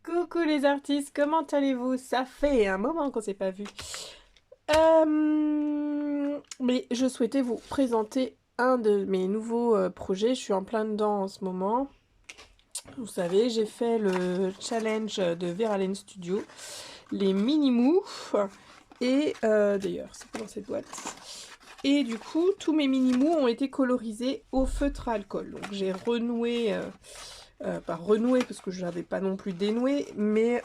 Coucou les artistes, comment allez-vous? Ça fait un moment qu'on s'est pas vu. Mais je souhaitais vous présenter un de mes nouveaux projets. Je suis en plein dedans en ce moment. Vous savez, j'ai fait le challenge de Veralyn Studio, les mini-mous. Et d'ailleurs, c'est pas dans cette boîte. Et du coup, tous mes mini-mous ont été colorisés au feutre à alcool. Donc j'ai renoué... pas renoué parce que je n'avais pas non plus dénoué, mais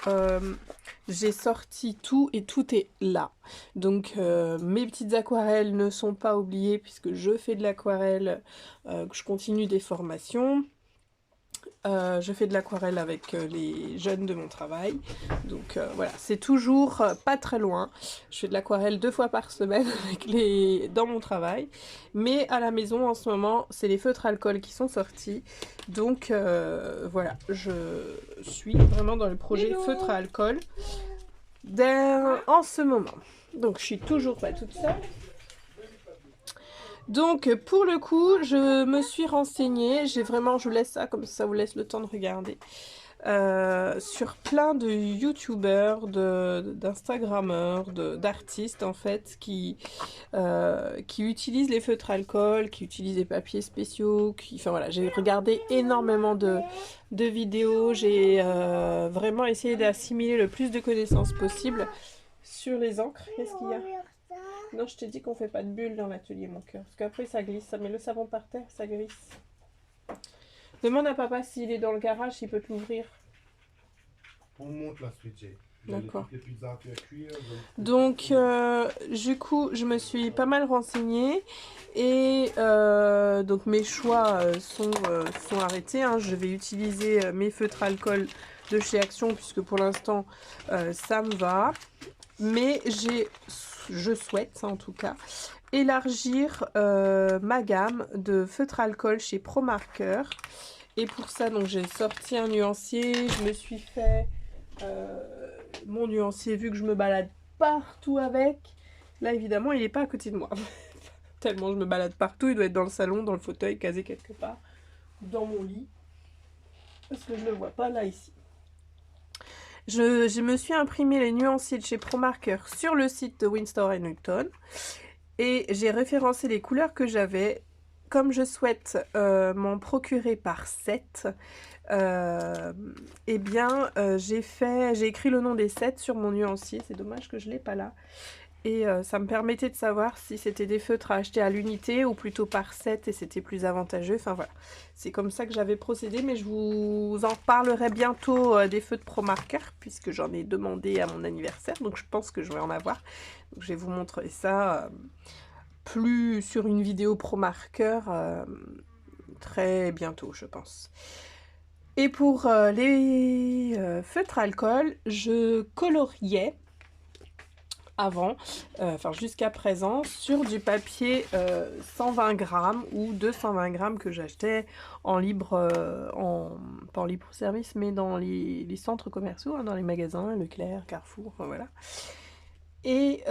j'ai sorti tout et tout est là. Donc mes petites aquarelles ne sont pas oubliées puisque je fais de l'aquarelle, que je continue des formations. Je fais de l'aquarelle avec les jeunes de mon travail. Donc voilà, c'est toujours pas très loin. Je fais de l'aquarelle 2 fois par semaine dans mon travail. Mais à la maison en ce moment, c'est les feutres alcool qui sont sortis. Donc voilà, je suis vraiment dans le projet feutre à alcool en ce moment. Donc je suis toujours pas toute seule. Donc pour le coup, je me suis renseignée, je vous laisse ça comme ça vous laisse le temps de regarder, sur plein de youtubeurs, d'instagrammeurs, d'artistes en fait qui utilisent les feutres alcool, qui utilisent des papiers spéciaux, enfin voilà, j'ai regardé énormément de vidéos, j'ai vraiment essayé d'assimiler le plus de connaissances possible sur les encres. Qu'est-ce qu'il y a? Non, je t'ai dit qu'on fait pas de bulles dans l'atelier, mon cœur. Parce qu'après, ça glisse. Ça met le savon par terre, ça glisse. Demande à papa s'il est dans le garage, s'il peut te l'ouvrir. On monte la switcher. D'accord. Les pizzas à cuire. Donc, du coup, je me suis pas mal renseignée. Et donc, mes choix sont arrêtés. Hein. Je vais utiliser mes feutres alcool de chez Action, puisque pour l'instant, ça me va. Mais je souhaite, en tout cas, élargir ma gamme de feutres alcool chez Pro Marker. Et pour ça, donc j'ai sorti un nuancier. Je me suis fait mon nuancier, vu que je me balade partout avec. Là, évidemment, il n'est pas à côté de moi. Tellement je me balade partout. Il doit être dans le salon, dans le fauteuil, casé quelque part. Dans mon lit. Parce que je ne le vois pas là, ici. Je me suis imprimé les nuanciers de chez Pro Marker sur le site de Winsor & Newton et j'ai référencé les couleurs que j'avais. Comme je souhaite m'en procurer par set, eh bien j'ai écrit le nom des sets sur mon nuancier. C'est dommage que je ne l'ai pas là. Et ça me permettait de savoir si c'était des feutres à acheter à l'unité ou plutôt par set et c'était plus avantageux. Enfin voilà, c'est comme ça que j'avais procédé, mais je vous en reparlerai bientôt des feutres Pro Marker puisque j'en ai demandé à mon anniversaire, donc je pense que je vais en avoir. Donc je vais vous montrer ça plus sur une vidéo Pro Marker très bientôt, je pense. Et pour les feutres alcool, je coloriais avant, enfin jusqu'à présent, sur du papier 120 grammes ou 220 grammes que j'achetais en libre, pas en libre service, mais dans les centres commerciaux, hein, dans les magasins, Leclerc, Carrefour, enfin, voilà. Et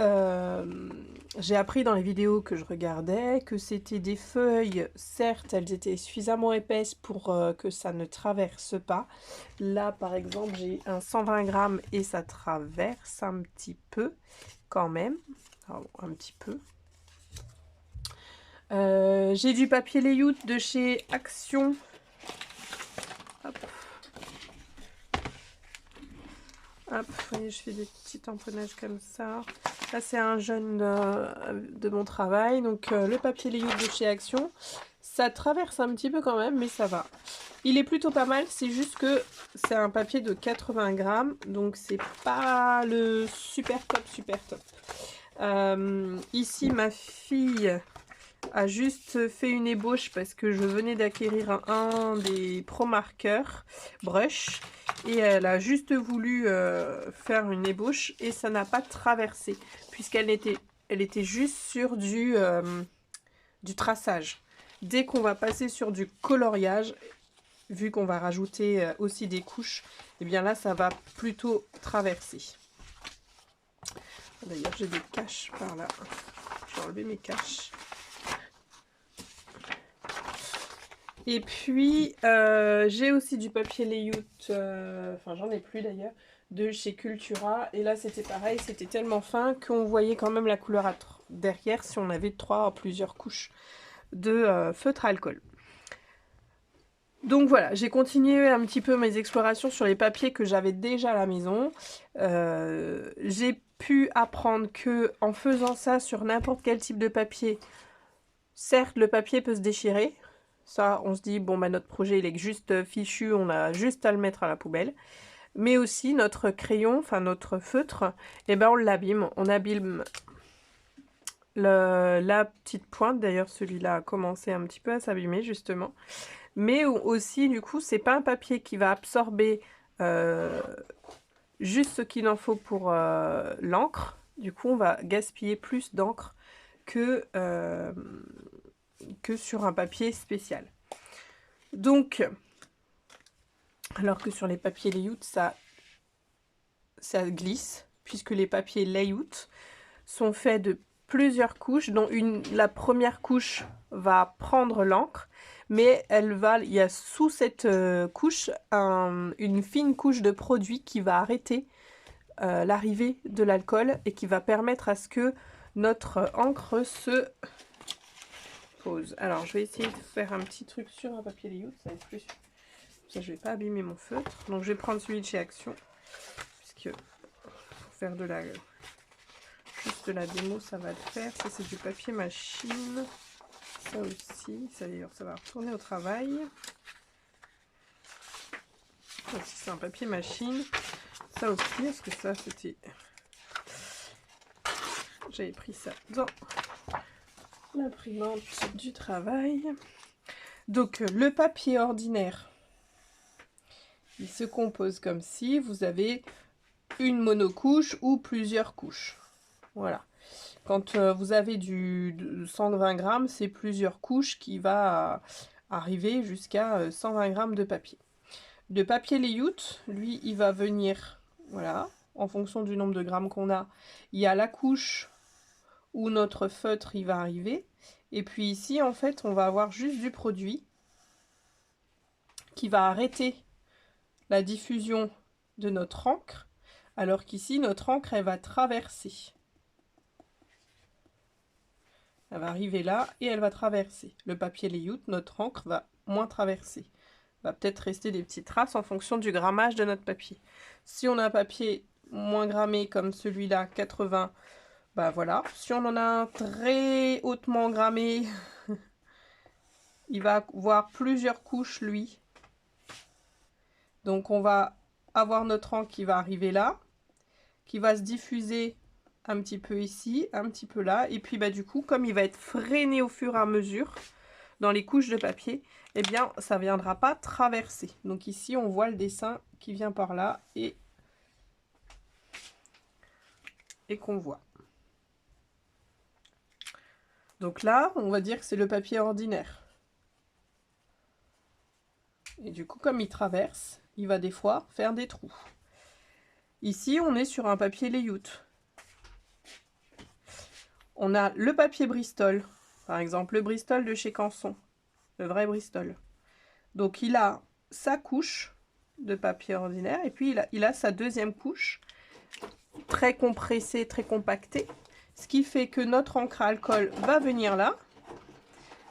j'ai appris dans les vidéos que je regardais que c'était des feuilles, certes elles étaient suffisamment épaisses pour que ça ne traverse pas. Là par exemple j'ai un 120 grammes et ça traverse un petit peu quand même. Alors, un petit peu. J'ai du papier layout de chez Action. Hop. Hop, vous voyez, je fais des petits tamponnages comme ça. Là, c'est un jeune de mon travail. Donc, le papier layout de chez Action. Ça traverse un petit peu quand même, mais ça va. Il est plutôt pas mal. C'est juste que c'est un papier de 80 grammes. Donc, c'est pas le super top, super top. Ici, ma fille a juste fait une ébauche parce que je venais d'acquérir un des Pro Marker brush et elle a juste voulu faire une ébauche et ça n'a pas traversé puisqu'elle était juste sur du traçage. Dès qu'on va passer sur du coloriage, vu qu'on va rajouter aussi des couches, et bien là ça va plutôt traverser. D'ailleurs j'ai des caches par là. Je vais enlever mes caches. Et puis, j'ai aussi du papier layout, enfin j'en ai plus d'ailleurs, de chez Cultura. Et là, c'était pareil, c'était tellement fin qu'on voyait quand même la couleur derrière si on avait plusieurs couches de feutre à alcool. Donc voilà, j'ai continué un petit peu mes explorations sur les papiers que j'avais déjà à la maison. J'ai pu apprendre que en faisant ça sur n'importe quel type de papier, certes le papier peut se déchirer. Ça, on se dit, bon, bah, notre projet, il est juste fichu, on a juste à le mettre à la poubelle. Mais aussi, notre crayon, enfin notre feutre, eh ben, on l'abîme. On abîme la petite pointe. D'ailleurs, celui-là a commencé un petit peu à s'abîmer, justement. Mais aussi, du coup, c'est pas un papier qui va absorber juste ce qu'il en faut pour l'encre. Du coup, on va gaspiller plus d'encre que sur un papier spécial. Donc, alors que sur les papiers layout, ça glisse, puisque les papiers layout sont faits de plusieurs couches, dont la première couche va prendre l'encre, mais il y a sous cette couche une fine couche de produit qui va arrêter l'arrivée de l'alcool et qui va permettre à ce que notre encre se pose. Alors, je vais essayer de faire un petit truc sur un papier layout, ça va être plus sûr. Ça, je vais pas abîmer mon feutre. Donc, je vais prendre celui de chez Action, puisque pour faire juste de la démo, ça va le faire. Ça, c'est du papier machine. Ça aussi, ça d'ailleurs, ça va retourner au travail. Ça aussi, c'est un papier machine. Ça aussi, parce que ça, c'était... J'avais pris ça dans l'imprimante du travail. Donc, le papier ordinaire, il se compose comme si vous avez une monocouche ou plusieurs couches. Voilà. Quand vous avez du 120 grammes, c'est plusieurs couches qui va arriver jusqu'à 120 grammes de papier. Le papier layout, lui, il va venir, voilà, en fonction du nombre de grammes qu'on a. Il y a la couche où notre feutre, il va arriver. Et puis ici, en fait, on va avoir juste du produit qui va arrêter la diffusion de notre encre, alors qu'ici, notre encre, elle va traverser. Elle va arriver là et elle va traverser. Le papier layout, notre encre va moins traverser. Va peut-être rester des petites traces en fonction du grammage de notre papier. Si on a un papier moins grammé comme celui-là, 80, bah voilà. Si on en a un très hautement grammé, il va avoir plusieurs couches, lui. Donc on va avoir notre encre qui va arriver là, qui va se diffuser un petit peu ici, un petit peu là. Et puis bah du coup, comme il va être freiné au fur et à mesure dans les couches de papier, eh bien ça ne viendra pas traverser. Donc ici, on voit le dessin qui vient par là et qu'on voit. Donc là, on va dire que c'est le papier ordinaire. Et du coup, comme il traverse, il va des fois faire des trous. Ici, on est sur un papier layout. On a le papier Bristol, par exemple, le Bristol de chez Canson, le vrai Bristol. Donc il a sa couche de papier ordinaire et puis il a sa deuxième couche très compressée, très compactée, ce qui fait que notre encre à alcool va venir là,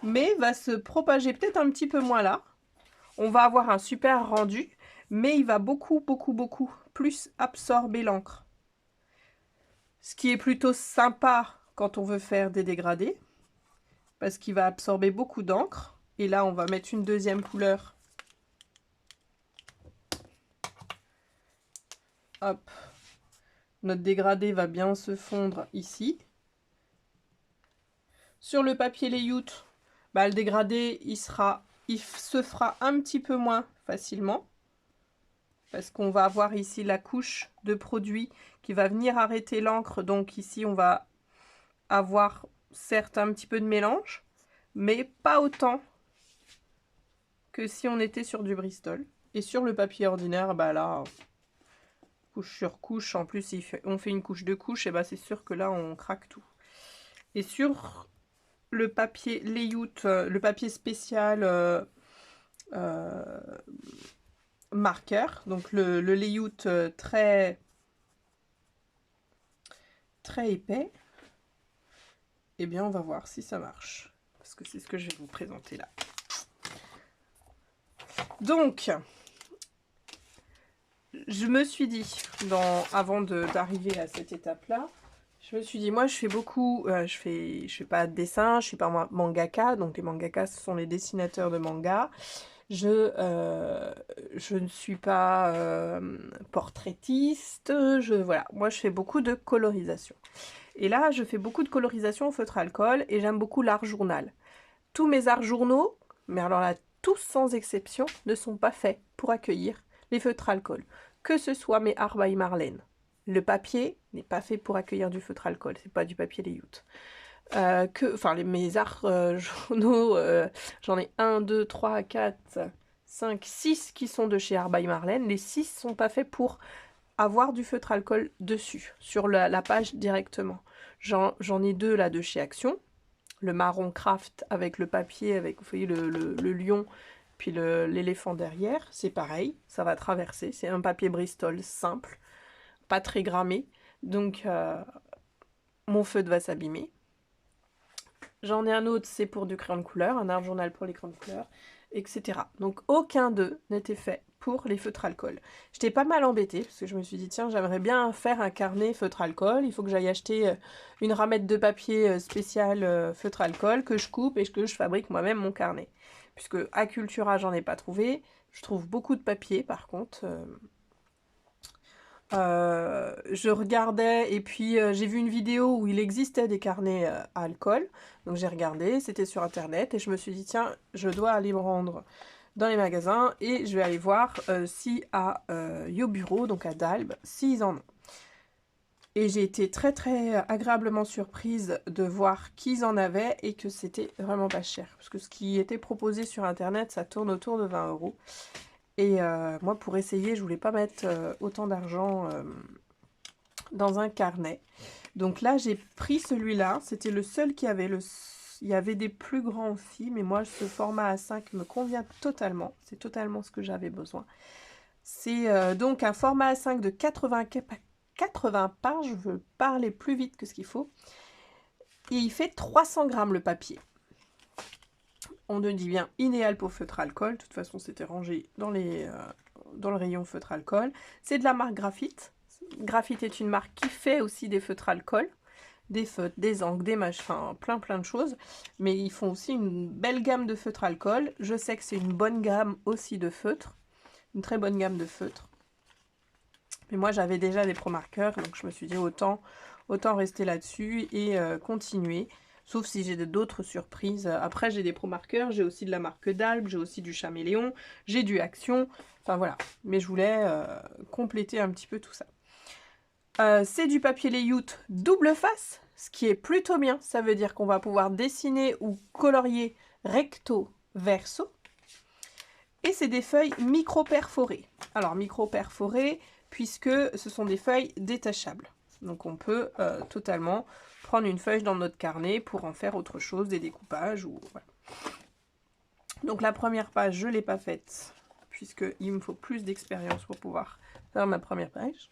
mais va se propager peut-être un petit peu moins là. On va avoir un super rendu, mais il va beaucoup plus absorber l'encre. Ce qui est plutôt sympa quand on veut faire des dégradés, parce qu'il va absorber beaucoup d'encre. Et là, on va mettre une deuxième couleur. Hop. Notre dégradé va bien se fondre ici. Sur le papier layout, bah, le dégradé, il se fera un petit peu moins facilement. Parce qu'on va avoir ici la couche de produit qui va venir arrêter l'encre. Donc ici, on va avoir certes un petit peu de mélange, mais pas autant que si on était sur du Bristol. Et sur le papier ordinaire, bah là, couche sur couche, en plus on fait une couche de couche, et bah c'est sûr que là on craque tout. Et sur le papier layout, le papier spécial marqueur. Donc le layout très épais. Eh bien, on va voir si ça marche. Parce que c'est ce que je vais vous présenter là. Donc, je me suis dit, avant d'arriver à cette étape-là, je me suis dit, moi je fais beaucoup, je fais pas de dessin, je suis pas mangaka, donc les mangakas ce sont les dessinateurs de manga. Je ne suis pas portraitiste, voilà, moi je fais beaucoup de colorisation. Et là, je fais beaucoup de colorisation au feutre alcool et j'aime beaucoup l'art journal. Tous mes arts journaux, mais alors là, tous sans exception, ne sont pas faits pour accueillir les feutres alcool. Que ce soit mes Art by Marlène. Le papier n'est pas fait pour accueillir du feutre alcool, c'est pas du papier layout. Mes arts journaux, j'en ai 1, 2, 3, 4, 5, 6 qui sont de chez Art by Marlène. Les 6 sont pas faits pour avoir du feutre alcool dessus, sur la page directement. J'en ai 2 là de chez Action. Le marron craft avec le papier, avec vous voyez le lion, puis l'éléphant derrière, c'est pareil, ça va traverser. C'est un papier Bristol simple, pas très grammé, donc mon feutre va s'abîmer. J'en ai un autre, c'est pour du crayon de couleur, un art journal pour les crayons de couleur, etc. Donc aucun d'eux n'était fait pour les feutres alcool. J'étais pas mal embêtée, parce que je me suis dit, tiens, j'aimerais bien faire un carnet feutre alcool, il faut que j'aille acheter une ramette de papier spéciale feutre alcool, que je coupe et que je fabrique moi-même mon carnet. Puisque à Cultura, j'en ai pas trouvé, je trouve beaucoup de papier par contre. Je regardais et puis j'ai vu une vidéo où il existait des carnets à alcool, donc j'ai regardé, c'était sur internet et je me suis dit tiens, je dois aller me rendre dans les magasins et je vais aller voir si à Yoburo, donc à Dalbe, s'ils en ont. Et j'ai été très très agréablement surprise de voir qu'ils en avaient et que c'était vraiment pas cher, parce que ce qui était proposé sur internet ça tourne autour de 20 €. Et moi, pour essayer, je voulais pas mettre autant d'argent dans un carnet. Donc là, j'ai pris celui-là. C'était le seul qui avait. Il y avait des plus grands aussi, mais moi, ce format A5 me convient totalement. C'est totalement ce que j'avais besoin. C'est donc un format A5 de 80 pages. Je veux parler plus vite que ce qu'il faut. Et il fait 300 grammes le papier. On ne dit bien idéal pour feutre alcool. De toute façon, c'était rangé dans le rayon feutre alcool. C'est de la marque Graphite. Graphite est une marque qui fait aussi des feutres alcool. Des feutres, des encres, des mâches, enfin plein de choses. Mais ils font aussi une belle gamme de feutres alcool. Je sais que c'est une bonne gamme aussi de feutres. Une très bonne gamme de feutres. Mais moi, j'avais déjà des Pro Markers. Donc, je me suis dit autant rester là-dessus et continuer. Sauf si j'ai d'autres surprises. Après, j'ai des Pro Markers, j'ai aussi de la marque Dalbe, j'ai aussi du Chaméléon, j'ai du Action. Enfin, voilà. Mais je voulais compléter un petit peu tout ça. C'est du papier layout double face, ce qui est plutôt bien. Ça veut dire qu'on va pouvoir dessiner ou colorier recto verso. Et c'est des feuilles micro-perforées. Alors, micro-perforées, puisque ce sont des feuilles détachables. Donc, on peut totalement prendre une feuille dans notre carnet pour en faire autre chose, des découpages ou voilà. Donc la première page, je ne l'ai pas faite puisqu'il me faut plus d'expérience pour pouvoir faire ma première page.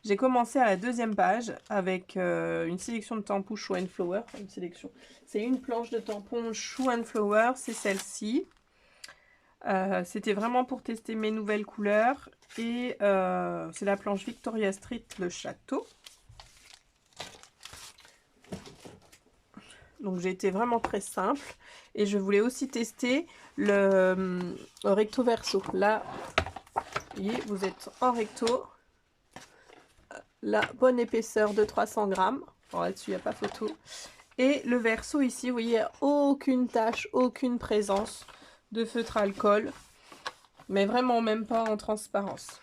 J'ai commencé à la deuxième page avec une sélection de tampons Show and Flower. Enfin, une sélection. C'est une planche de tampons Show and Flower, c'est celle-ci. C'était vraiment pour tester mes nouvelles couleurs. Et c'est la planche Victoria Street, le château. Donc j'ai été vraiment très simple. Et je voulais aussi tester le recto verso. Là, vous voyez, vous êtes en recto. La bonne épaisseur de 300 grammes. Bon, là-dessus, il n'y a pas photo. Et le verso ici, vous voyez, il n'y a aucune tache, aucune présence de feutre alcool. Mais vraiment même pas en transparence.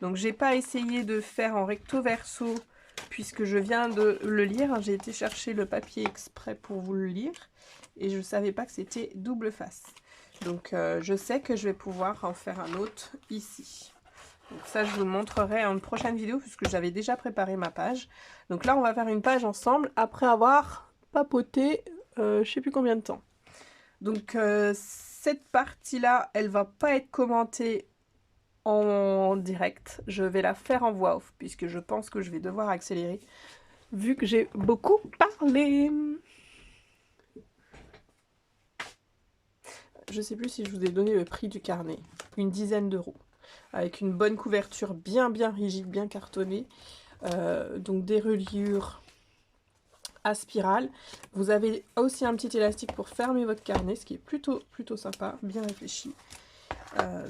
Donc j'ai pas essayé de faire en recto verso puisque je viens de le lire. J'ai été chercher le papier exprès pour vous le lire. Et je ne savais pas que c'était double face. Donc je sais que je vais pouvoir en faire un autre ici. Donc ça je vous le montrerai en une prochaine vidéo puisque j'avais déjà préparé ma page. Donc là on va faire une page ensemble après avoir papoté je ne sais plus combien de temps. Donc cette partie-là, elle va pas être commentée en direct. Je vais la faire en voix off, puisque je pense que je vais devoir accélérer, vu que j'ai beaucoup parlé. Je sais plus si je vous ai donné le prix du carnet. Une dizaine d'euros. Avec une bonne couverture bien rigide, bien cartonnée. Donc des reliures à spirale. Vous avez aussi un petit élastique pour fermer votre carnet, ce qui est plutôt sympa, bien réfléchi.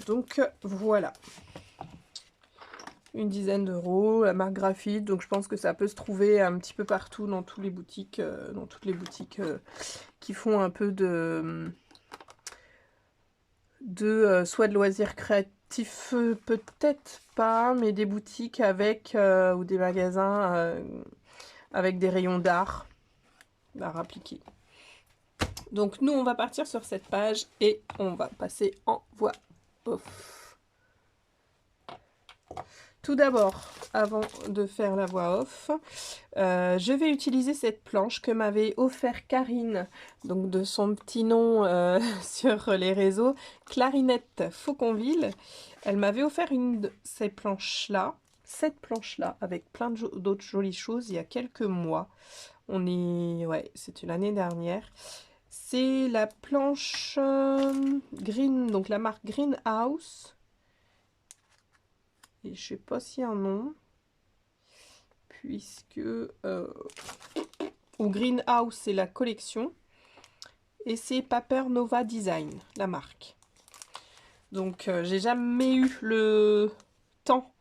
Donc voilà. Une dizaine d'euros, la marque Graphite, donc je pense que ça peut se trouver un petit peu partout dans toutes les boutiques, qui font un peu de soit de loisirs créatifs, peut-être pas, mais des boutiques avec, ou des magasins avec des rayons d'art appliqué. Donc nous, on va partir sur cette page et on va passer en voix off. Tout d'abord, avant de faire la voix off, je vais utiliser cette planche que m'avait offert Karine, donc de son petit nom sur les réseaux, Clarinette Fauconville. Elle m'avait offert une de ces planches-là, cette planche-là, avec plein d'autres jolies choses il y a quelques mois. Ouais, c'était l'année dernière. C'est la planche Green, donc la marque Greenhouse. Et je sais pas s'il y a un nom, puisque ou Greenhouse c'est la collection et c'est Paper Nova Design, la marque. Donc j'ai jamais eu le temps,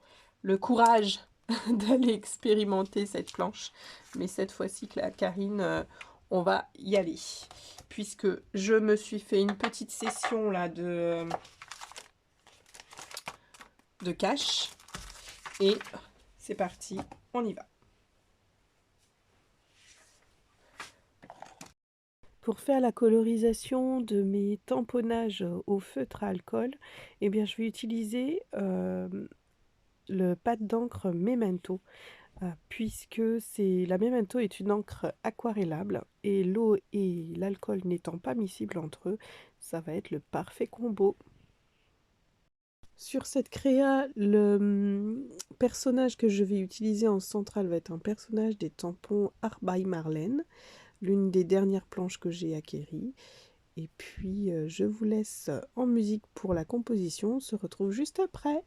le courage d'aller expérimenter cette planche, mais cette fois-ci, Karine, on va y aller, puisque je me suis fait une petite session là de cache. Et c'est parti, on y va. Pour faire la colorisation de mes tamponnages au feutre à alcool, eh bien, je vais utiliser le pad d'encre Memento, puisque la Memento est une encre aquarellable et l'eau et l'alcool n'étant pas miscibles entre eux, ça va être le parfait combo. Sur cette créa, le personnage que je vais utiliser en centrale va être un personnage des tampons Art by Marlène, l'une des dernières planches que j'ai acquéries. Et puis, je vous laisse en musique pour la composition. On se retrouve juste après.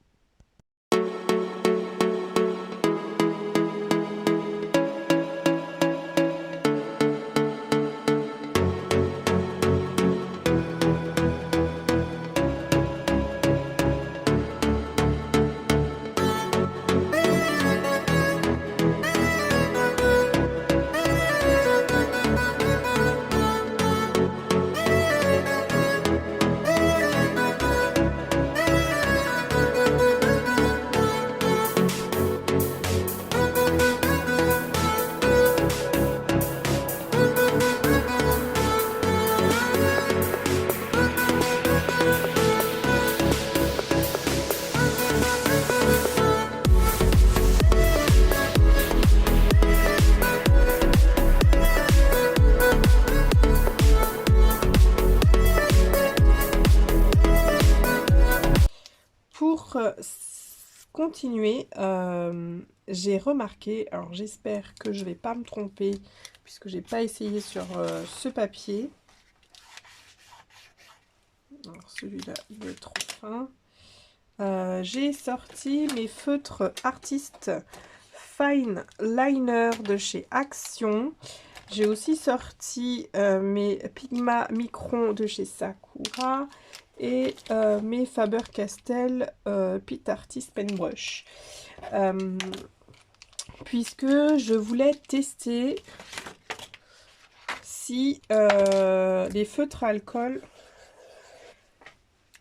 Pour continuer, j'ai remarqué, alors j'espère que je vais pas me tromper puisque j'ai pas essayé sur ce papier. Alors celui-là il est trop fin. J'ai sorti mes feutres Artist Fine Liner de chez Action. J'ai aussi sorti mes Pigma Micron de chez Sakura et mes Faber-Castell Pit Artist Pen Brush. Puisque je voulais tester si les feutres à alcool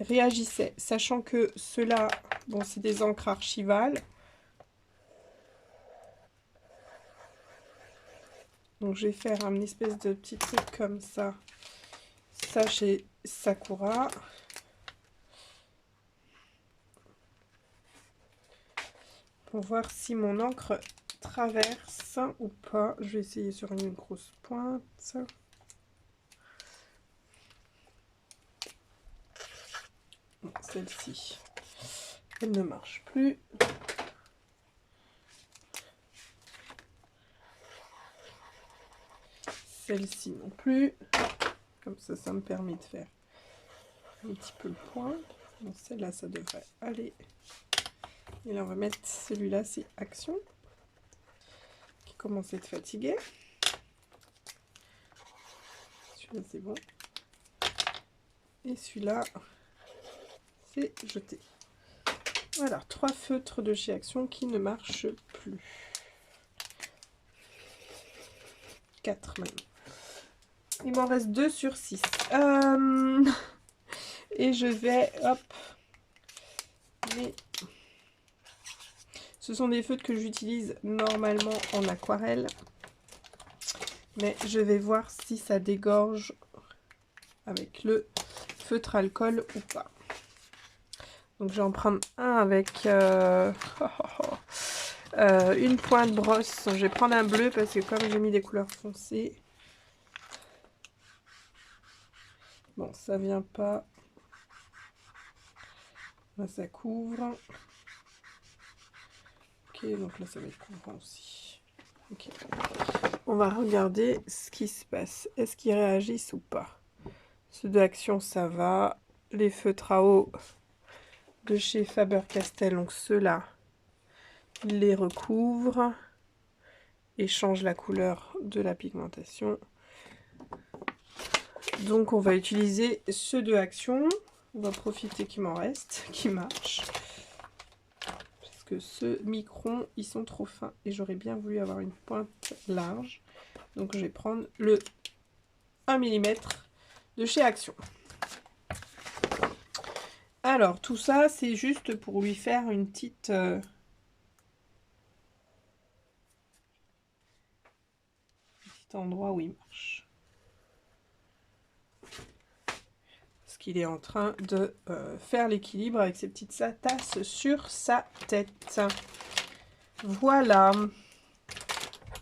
réagissaient, sachant que ceux-là, bon, c'est des encres archivales. Donc je vais faire un espèce de petit truc comme ça. Ça chez Sakura. Pour voir si mon encre traverse ou pas. Je vais essayer sur une grosse pointe. celle-ci, elle ne marche plus. Celle-ci non plus. Comme ça me permet de faire un petit peu le point. Bon, celle-là, ça devrait aller. Et là, on va mettre celui-là, c'est Action, qui commence à être fatigué. Celui-là, c'est bon. Et celui-là, c'est Jeté. Voilà, 3 feutres de chez Action qui ne marchent plus. 4 même. Il m'en reste 2 sur 6. Et je vais, hop, mais ce sont des feutres que j'utilise normalement en aquarelle. Mais je vais voir si ça dégorge avec le feutre alcool ou pas. Donc je vais en prendre un avec une pointe brosse. Je vais prendre un bleu parce que comme j'ai mis des couleurs foncées, bon, ça vient pas. Là, ça couvre. Ok, donc là, ça va être couvrant aussi. Ok. On va regarder ce qui se passe. Est-ce qu'ils réagissent ou pas? Ceux de Action, ça va. Les feutres à eau de chez Faber-Castell, donc ceux-là, ils les recouvrent et changent la couleur de la pigmentation. Donc on va utiliser ceux de Action. On va profiter qu'il m'en reste, qui marchent. Parce que ceux microns, ils sont trop fins et j'aurais bien voulu avoir une pointe large. Donc je vais prendre le 1 mm de chez Action. Alors tout ça, c'est juste pour lui faire une petite... petit endroit où il marche. Qu'il est en train de faire l'équilibre avec ses petites tasses sur sa tête. Voilà.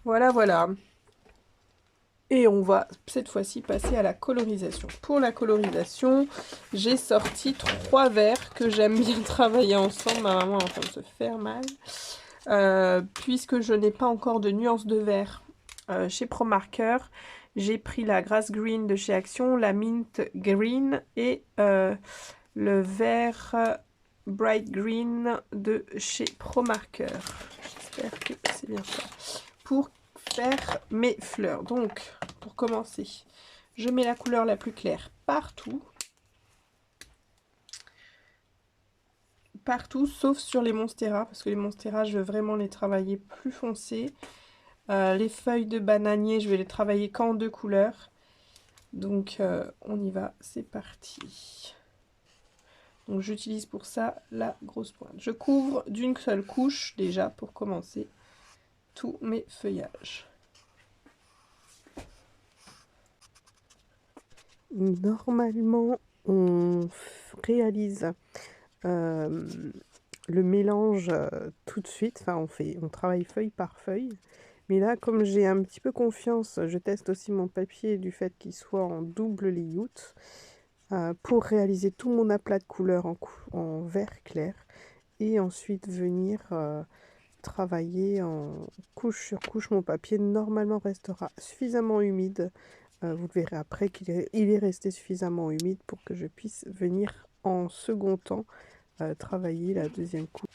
Voilà. Et on va cette fois-ci passer à la colorisation. Pour la colorisation, j'ai sorti 3 verres que j'aime bien travailler ensemble. Ma maman est en train de se faire mal. Puisque je n'ai pas encore de nuances de vert chez Pro Marker. J'ai pris la Grass Green de chez Action, la Mint Green et le vert Bright Green de chez Pro Marker. J'espère que c'est bien ça. Pour faire mes fleurs. Donc, pour commencer, je mets la couleur la plus claire partout. Partout, sauf sur les Monstera, parce que les Monstera, je veux vraiment les travailler plus foncés. Les feuilles de bananier, je vais les travailler qu'en 2 couleurs. Donc, on y va, c'est parti. Donc, j'utilise pour ça la grosse pointe. Je couvre d'une seule couche, déjà, pour commencer, tous mes feuillages. Normalement, on réalise le mélange tout de suite. Enfin, on travaille feuille par feuille. Mais là, comme j'ai un petit peu confiance, je teste aussi mon papier du fait qu'il soit en double layout pour réaliser tout mon aplat de couleurs en vert clair et ensuite venir travailler en couche sur couche. Mon papier normalement restera suffisamment humide. Vous le verrez après qu'il est resté suffisamment humide pour que je puisse venir en second temps travailler la deuxième couche.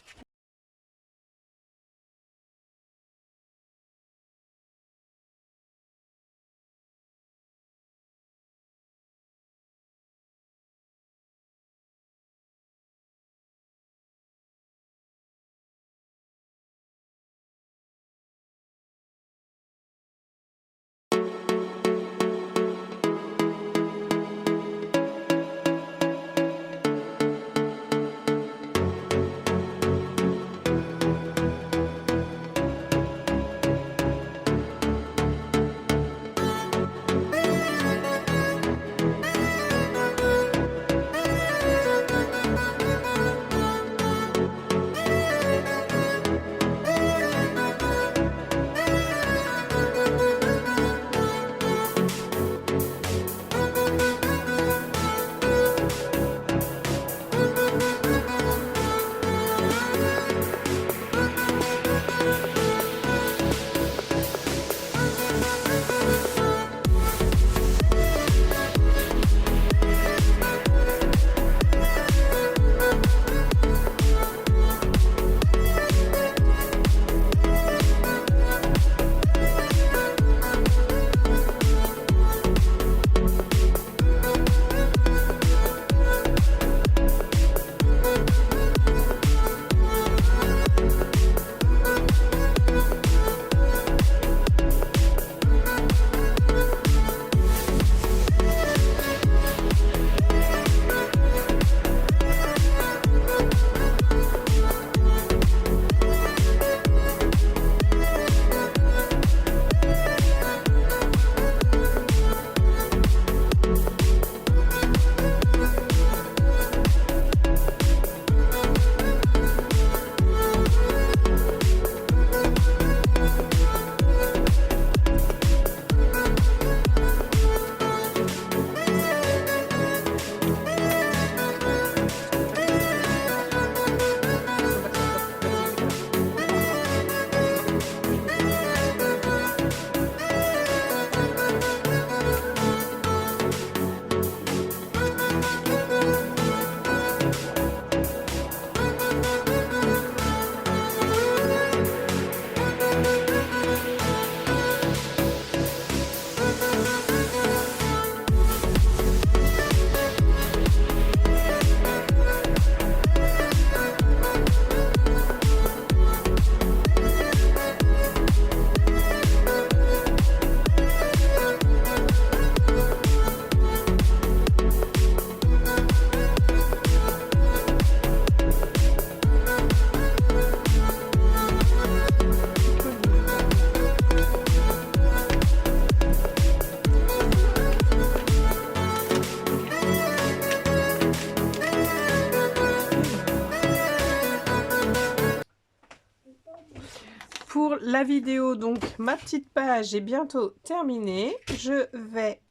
pour la vidéo, donc ma petite page est bientôt terminée. Je vais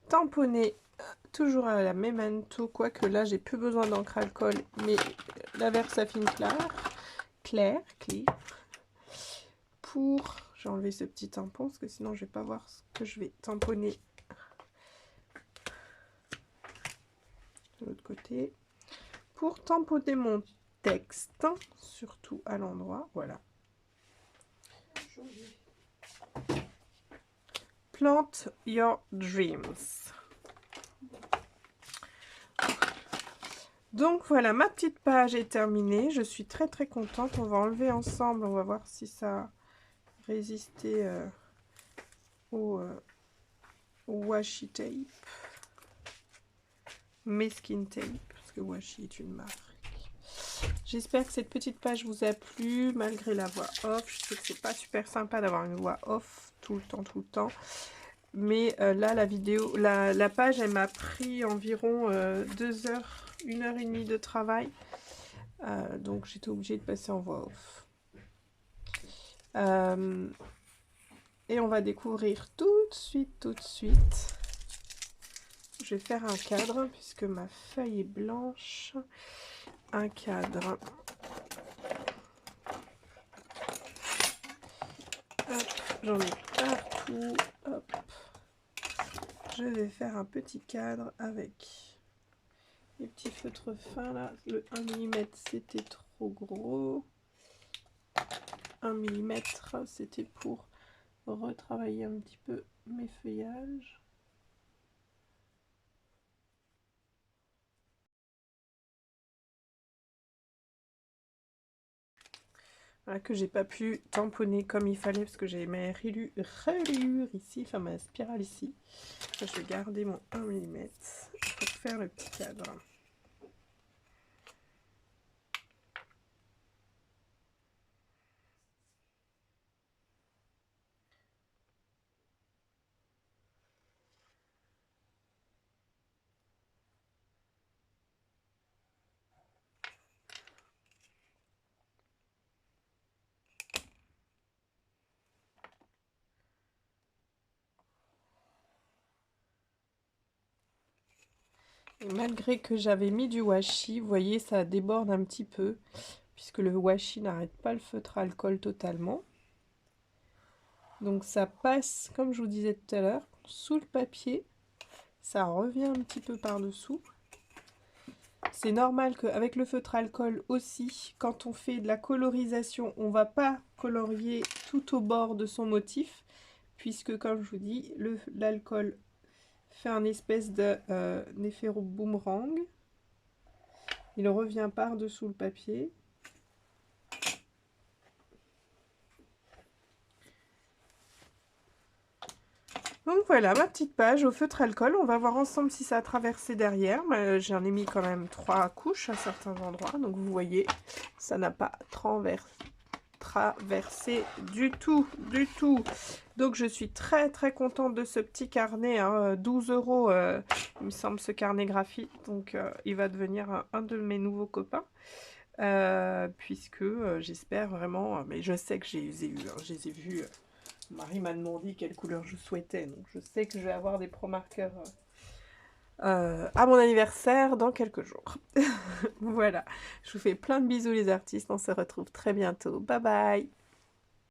tamponner toujours à la Memento, quoique là j'ai plus besoin d'encre alcool, mais la Versafine claire. Pour, j'ai enlevé ce petit tampon parce que sinon je vais pas voir ce que je vais tamponner de l'autre côté. Pour tamponner mon texte, surtout à l'endroit, voilà. Plant your dreams. Donc voilà, ma petite page est terminée. Je suis très très contente. On va enlever ensemble. On va voir si ça a résisté au washi tape. Meskin tape, parce que washi est une marque. J'espère que cette petite page vous a plu, malgré la voix off. Je sais que c'est pas super sympa d'avoir une voix off tout le temps. Mais là, la vidéo, la page, elle m'a pris environ 2 heures, 1h30 de travail. Donc, j'étais obligée de passer en voix off. Et on va découvrir tout de suite. Je vais faire un cadre, puisque ma feuille est blanche. Un cadre. J'en ai partout. Hop. Je vais faire un petit cadre avec les petits feutres fins là. Le 1 mm c'était trop gros. 1 mm c'était pour retravailler un petit peu mes feuillages. Voilà, que j'ai pas pu tamponner comme il fallait parce que j'ai mes reliures ici, enfin ma spirale ici. Je vais garder mon 1 mm pour faire le petit cadre. Et malgré que j'avais mis du washi, vous voyez, ça déborde un petit peu, puisque le washi n'arrête pas le feutre alcool totalement. Donc ça passe, comme je vous disais tout à l'heure, sous le papier. Ça revient un petit peu par-dessous. C'est normal qu'avec le feutre alcool aussi, quand on fait de la colorisation, on ne va pas colorier tout au bord de son motif, puisque comme je vous dis, l'alcool fait un espèce d'effet boomerang. Il revient par-dessous le papier. Donc voilà ma petite page au feutre alcool. On va voir ensemble si ça a traversé derrière. J'en ai mis quand même 3 couches à certains endroits. Donc vous voyez, ça n'a pas traversé du tout. Donc je suis très contente de ce petit carnet. 12 €, il me semble, ce carnet graphique. Donc il va devenir un de mes nouveaux copains. Puisque j'espère vraiment, mais je sais que je les ai vus. Marie m'a demandé quelle couleur je souhaitais, donc je sais que je vais avoir des Pro Markers à mon anniversaire dans quelques jours. Voilà, je vous fais plein de bisous les artistes, on se retrouve très bientôt. Bye bye!